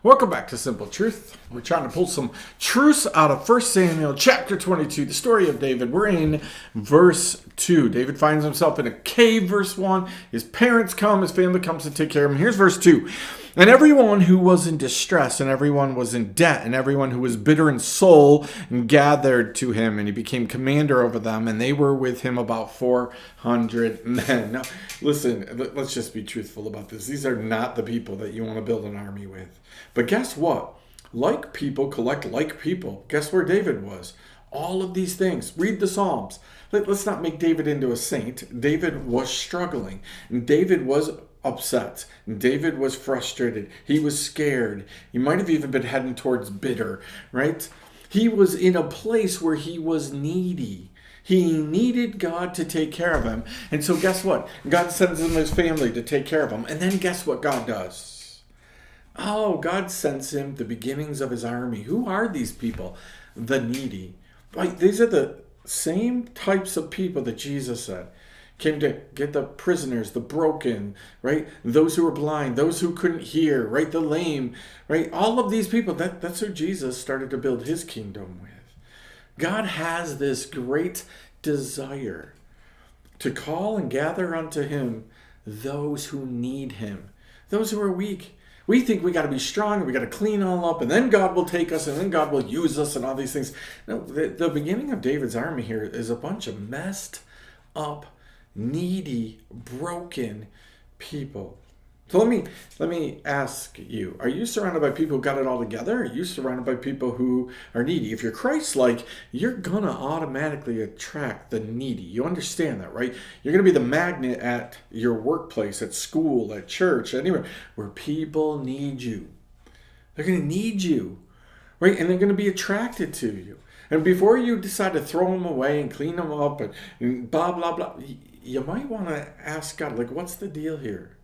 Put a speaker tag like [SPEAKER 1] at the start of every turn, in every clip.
[SPEAKER 1] Welcome back to Simple Truth. We're trying to pull some truths out of 1 Samuel chapter 22, the story of David. We're in verse 2. David finds himself in a cave, verse 1. His parents come, his family comes to take care of him. Here's verse 2. And everyone who was in distress, and everyone was in debt, and everyone who was bitter in soul gathered to him, and he became commander over them, and they were with him about 400 men. Now, listen, let's just be truthful about this. These are not the people that you want to build an army with. But guess what? Like people collect like people. Guess where David was? All of these things. Read the Psalms. Let's not make David into a saint. David was struggling. And David was upset. And David was frustrated. He was scared. He might have even been heading towards bitter, right? He was in a place where he was needy. He needed God to take care of him. And so guess what? God sends him his family to take care of him. And then guess what God does? Oh, God sends him the beginnings of his army. Who are these people? The needy. Like, these are the same types of people that Jesus said came to get the prisoners, the broken, right? Those who were blind, those who couldn't hear, right? The lame, right? All of these people, that's who Jesus started to build his kingdom with. God has this great desire to call and gather unto him those who need him, those who are weak. We think we got to be strong and we got to clean all up and then God will take us and then God will use us and all these things. No, the beginning of David's army here is a bunch of messed up, needy, broken people. So let me ask you, are you surrounded by people who got it all together? Or are you surrounded by people who are needy? If you're Christ-like, you're going to automatically attract the needy. You understand that, right? You're going to be the magnet at your workplace, at school, at church, anywhere where people need you. They're going to need you, right? And they're going to be attracted to you. And before you decide to throw them away and clean them up and blah, blah, blah, you might want to ask God, like, what's the deal here?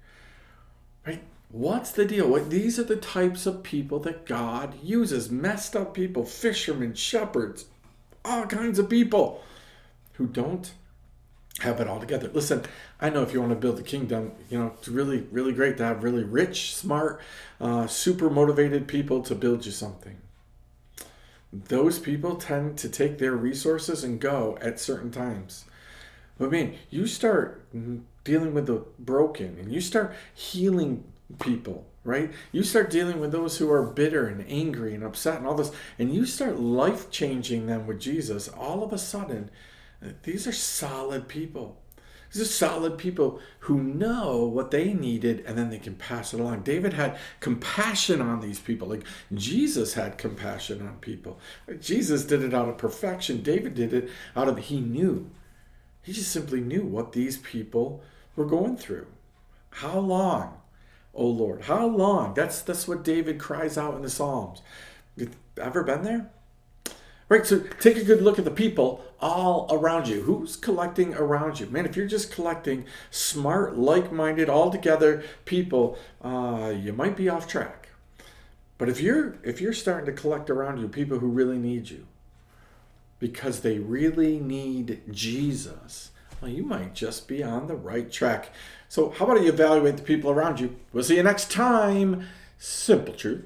[SPEAKER 1] Right? What's the deal? These are the types of people that God uses. Messed up people, fishermen, shepherds, all kinds of people who don't have it all together. Listen, I know if you want to build a kingdom, it's really, really great to have really rich, smart, super motivated people to build you something. Those people tend to take their resources and go at certain times. But man, you start dealing with the broken and you start healing people, right? You start dealing with those who are bitter and angry and upset and all this, and you start life changing them with Jesus. All of a sudden, these are solid people. These are solid people who know what they needed and then they can pass it along. David had compassion on these people. Like Jesus had compassion on people. Jesus did it out of perfection. David did it out of, he knew. He just simply knew what these people were going through. How long, oh Lord? How long? That's what David cries out in the Psalms. You ever been there? Right, so take a good look at the people all around you. Who's collecting around you? Man, if you're just collecting smart, like-minded, all-together people, you might be off track. But if you're starting to collect around you people who really need you, because they really need Jesus, well, you might just be on the right track. So how about you evaluate the people around you? We'll see you next time. Simple Truth.